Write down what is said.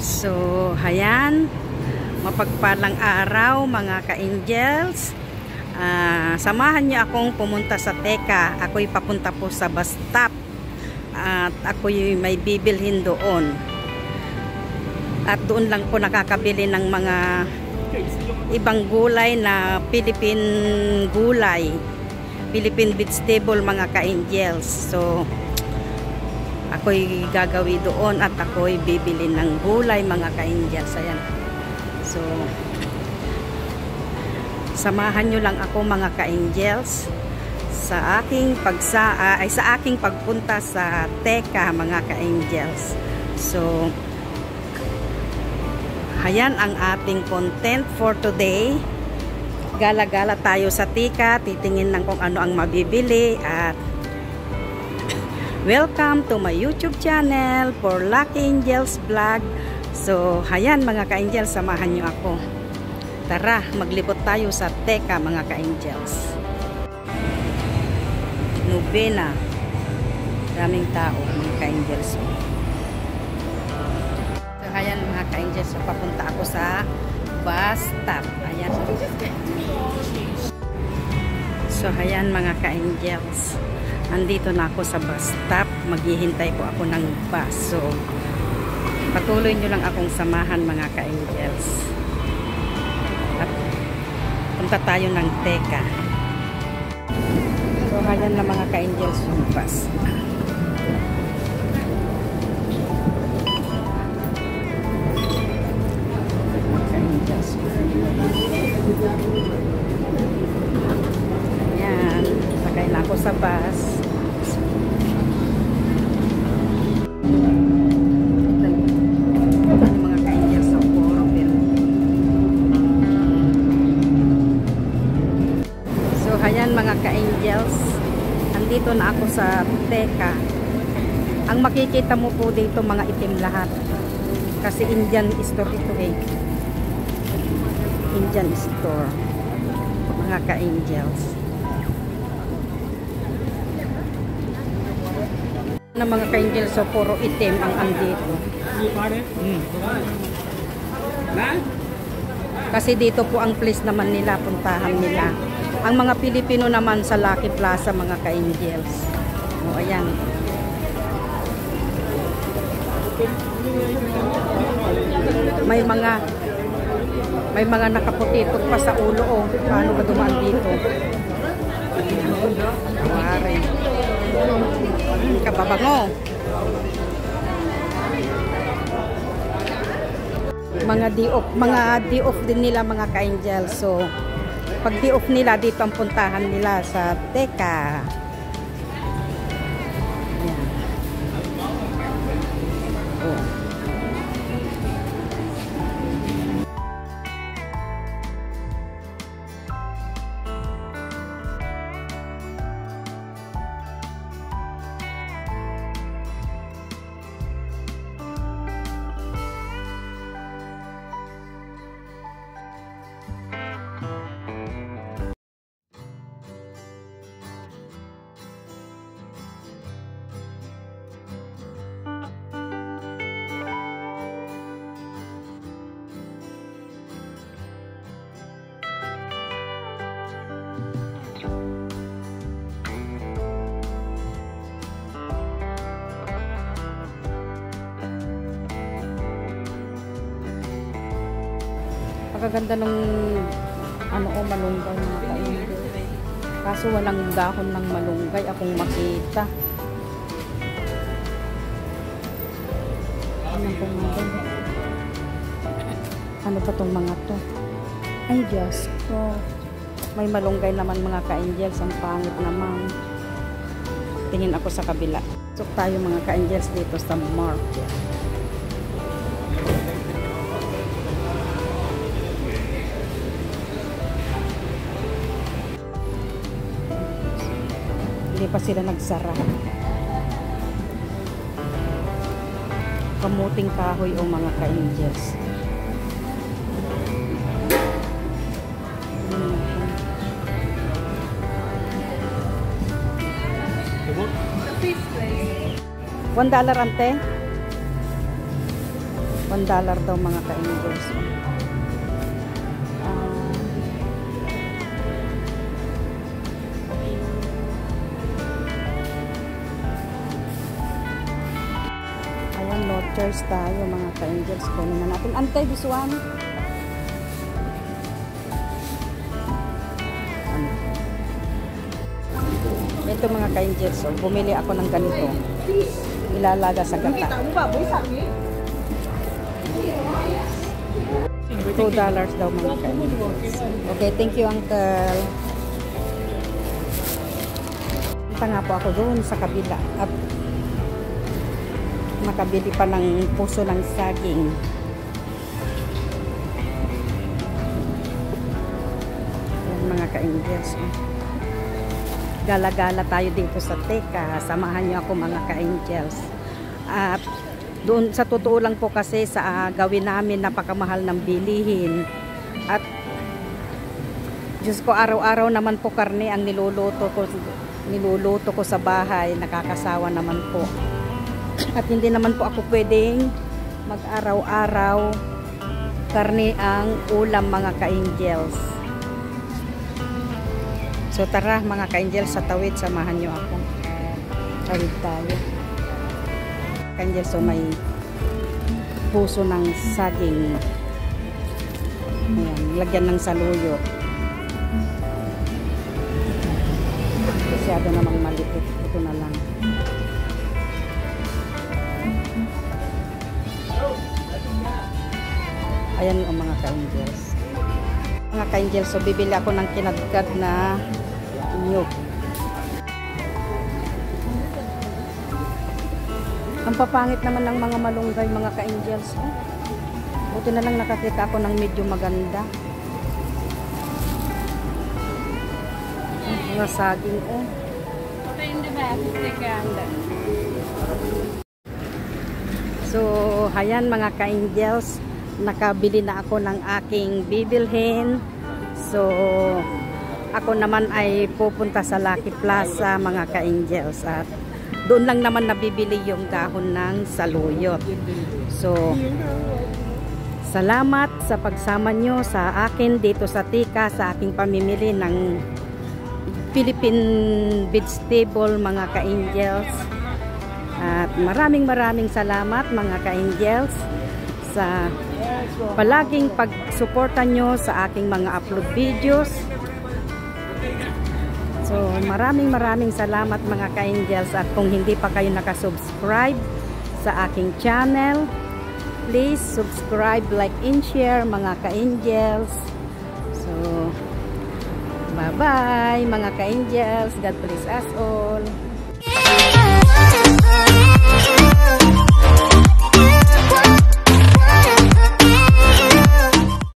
So, ayan, mapagpalang araw mga ka-angels. Samahan niyo akong pumunta sa Teka. Ako'y papunta po sa bus stop. At ako'y may bibilhin doon. At doon lang po nakakabili ng mga ibang gulay na Philippine gulay. Philippine vegetable mga ka-angels. So, ako'y gagawi doon at ako'y bibili ng gulay mga ka-angels. Ayan. So, samahan nyo lang ako mga ka-angels sa aking pagpunta sa Teka mga ka-angels. So, ayan ang ating content for today. Gala-gala tayo sa Teka, titingin ng kung ano ang mabibili at welcome to my YouTube channel for Lucky Angels Vlog. So, ayan mga ka-angels, samahan nyo ako. Tara, maglibot tayo sa Teka mga ka-angels. Novena. Daming tao mga ka-angels. So, ayan mga ka-angels, so, papunta ako sa bus stop. Ayan. So, ayan mga ka-angels. Andito na ako sa bus stop. Maghihintay po ako ng bus. So, patuloy nyo lang akong samahan mga ka-angels. At punta tayo ng Teka. So, ayan na mga ka-angels yung bus. Ka-angels. Ayan. Sakay na ako sa bus. Ayan mga ka-angels, andito na ako sa Teka. Ang makikita mo po dito mga itim lahat kasi Indian store ito eh. Indian store mga ka-angels na mga ka-angels, so puro itim ang andito kasi dito po ang place naman nila, puntahan nila. Ang mga Pilipino naman sa Lucky Plaza mga ka-angels. O, ayan. May mga nakaputikot pa sa ulo o. Paano ba dumaan dito? Wari. Kababango. Mga di-off din nila mga ka-angels. So, pag di-off nila, dito ang puntahan nila sa Teka. Ayan. Oh. Kaganda ng malunggay mga ka-angels. Kaso walang dahon ng malunggay akong makita. Ano pa tong mga to? Ay Diyos ko. May malunggay naman mga ka-angels. Ang pangit naman. Tingin ako sa kabila. So tayo mga ka-angels dito sa market. Hindi pa sila nagsara. Kamuting kahoy o mga ka-angels. $1 ante. $1 daw mga ka-angels. Ayan, no choice tayo mga ka-angels. Kunin na natin. Antay, this one. Ito mga ka-angels, so, bumili ako ng ganito. Ilalaga sa gata. $2 daw mga ka-angels. Okay, thank you uncle. Punta nga po ako doon sa kabila at makabili pa ng puso ng saging. Ayan, mga ka-angels. Gala-gala tayo dito sa Teka. Samahan niyo ako mga ka-angels. At doon sa totoo lang po kasi sa gawin namin napakamahal ng bilihin. At Diyos ko, araw-araw naman po karne ang niluluto ko sa bahay. Nakakasawa naman po. At hindi naman po ako pwedeng mag-araw-araw karne ang ulam mga ka-angels. So tara mga ka-angels, sa tawid samahan nyo ako. Tawid tayo. Ka-angels, so may puso ng saging. Ayan, lagyan ng saluyot. Masyado namang maliit. Ito na lang. Ayan ang mga ka-angels. Mga ka-angels, so bibili ako ng kinadkad na nyug. Ang papangit naman ng mga malunggay mga ka-angels. Buti na lang nakakita ako ng medyo maganda. Mga saging oh. So, ayan mga ka-angels, nakabili na ako ng aking bibilhin. So, ako naman ay pupunta sa Lucky Plaza mga ka-angels at doon lang naman nabibili yung dahon ng saluyot. So, salamat sa pagsama nyo sa akin dito sa Teka sa aking pamimili ng Philippine vegetable mga ka-angels. At maraming salamat mga ka-angels sa palaging pagsuporta nyo sa aking mga upload videos. So maraming salamat mga ka-angels, at kung hindi pa kayo nakasubscribe sa aking channel, please subscribe, like and share mga ka-angels. So bye bye mga ka-angels, God bless us all.